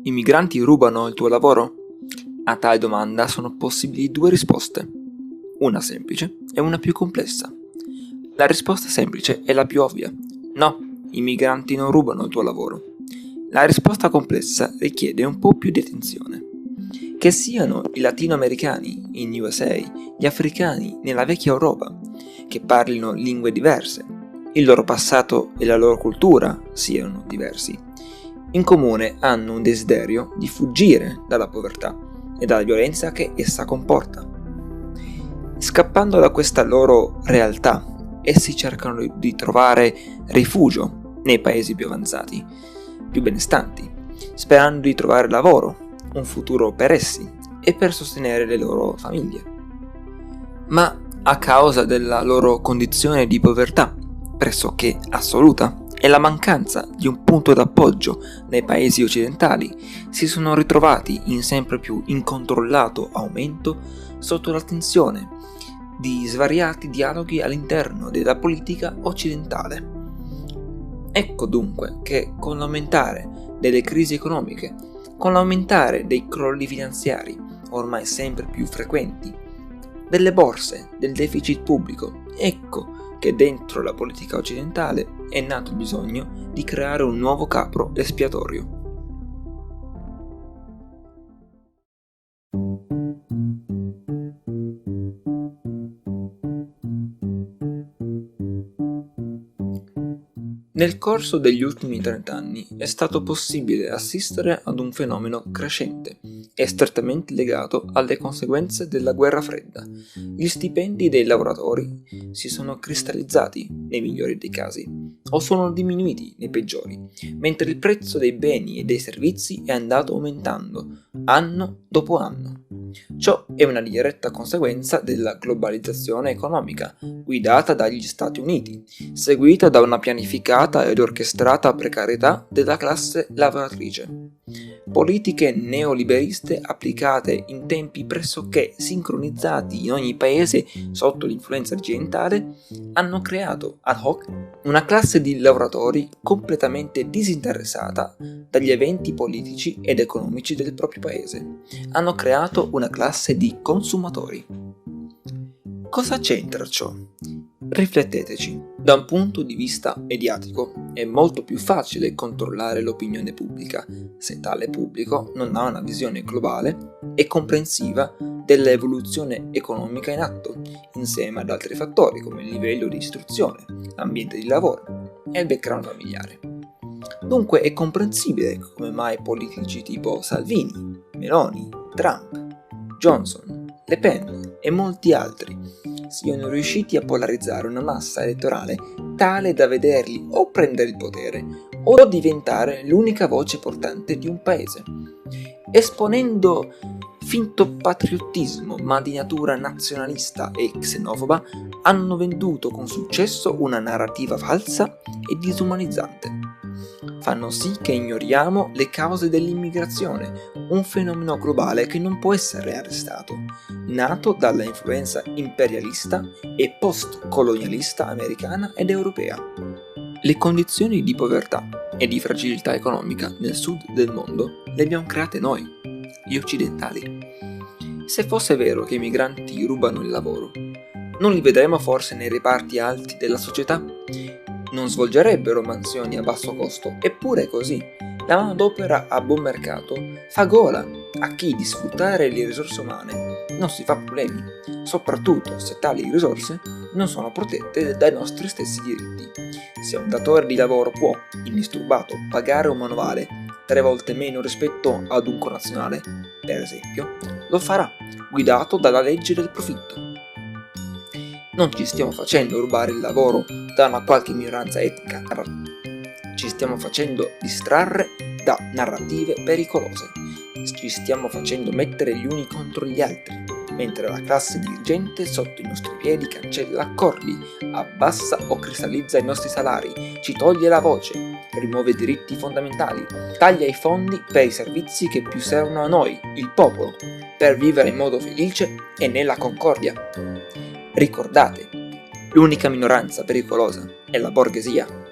I migranti rubano il tuo lavoro? A tale domanda sono possibili due risposte, una semplice e una più complessa. La risposta semplice è la più ovvia. No, i migranti non rubano il tuo lavoro. La risposta complessa richiede un po' più di attenzione. Che siano i latinoamericani in USA, gli africani nella vecchia Europa, che parlino lingue diverse, il loro passato e la loro cultura siano diversi, in comune hanno un desiderio di fuggire dalla povertà e dalla violenza che essa comporta. Scappando da questa loro realtà, essi cercano di trovare rifugio nei paesi più avanzati, più benestanti, sperando di trovare lavoro, un futuro per essi e per sostenere le loro famiglie. Ma a causa della loro condizione di povertà, pressoché assoluta, e la mancanza di un punto d'appoggio nei paesi occidentali, si sono ritrovati in sempre più incontrollato aumento sotto l'attenzione di svariati dialoghi all'interno della politica occidentale. Ecco dunque che con l'aumentare delle crisi economiche, con l'aumentare dei crolli finanziari ormai sempre più frequenti, delle borse, del deficit pubblico, ecco che dentro la politica occidentale è nato il bisogno di creare un nuovo capro espiatorio. Nel corso degli ultimi 30 anni è stato possibile assistere ad un fenomeno crescente e strettamente legato alle conseguenze della guerra fredda. Gli stipendi dei lavoratori si sono cristallizzati nei migliori dei casi o sono diminuiti nei peggiori, mentre il prezzo dei beni e dei servizi è andato aumentando anno dopo anno. Ciò è una diretta conseguenza della globalizzazione economica guidata dagli Stati Uniti, seguita da una pianificata ed orchestrata precarietà della classe lavoratrice. Politiche neoliberiste applicate in tempi pressoché sincronizzati in ogni paese sotto l'influenza occidentale hanno creato ad hoc una classe di lavoratori completamente disinteressata dagli eventi politici ed economici del proprio paese. Hanno creato una classe di consumatori. Cosa c'entra ciò? Rifletteteci. Da un punto di vista mediatico è molto più facile controllare l'opinione pubblica se tale pubblico non ha una visione globale e comprensiva dell'evoluzione economica in atto, insieme ad altri fattori come il livello di istruzione, l'ambiente di lavoro e il background familiare. Dunque è comprensibile come mai politici tipo Salvini, Meloni, Trump, Johnson, Le Pen e molti altri siano riusciti a polarizzare una massa elettorale tale da vederli o prendere il potere o diventare l'unica voce portante di un paese, esponendo finto patriottismo ma di natura nazionalista e xenofoba. Hanno venduto con successo una narrativa falsa e disumanizzante. Fanno sì che ignoriamo le cause dell'immigrazione, un fenomeno globale che non può essere arrestato, nato dalla influenza imperialista e post-colonialista americana ed europea. Le condizioni di povertà e di fragilità economica nel sud del mondo le abbiamo create noi, gli occidentali. Se fosse vero che i migranti rubano il lavoro, non li vedremo forse nei reparti alti della società? Non svolgerebbero mansioni a basso costo, eppure è così. La manodopera a buon mercato fa gola a chi di sfruttare le risorse umane non si fa problemi, soprattutto se tali risorse non sono protette dai nostri stessi diritti. Se un datore di lavoro può, indisturbato, pagare un manovale 3 volte meno rispetto ad un connazionale, per esempio, lo farà, guidato dalla legge del profitto. Non ci stiamo facendo rubare il lavoro da una qualche minoranza etnica, ci stiamo facendo distrarre da narrative pericolose, ci stiamo facendo mettere gli uni contro gli altri, mentre la classe dirigente sotto i nostri piedi cancella accordi, abbassa o cristallizza i nostri salari, ci toglie la voce, rimuove i diritti fondamentali, taglia i fondi per i servizi che più servono a noi, il popolo, per vivere in modo felice e nella concordia. Ricordate, l'unica minoranza pericolosa è la borghesia.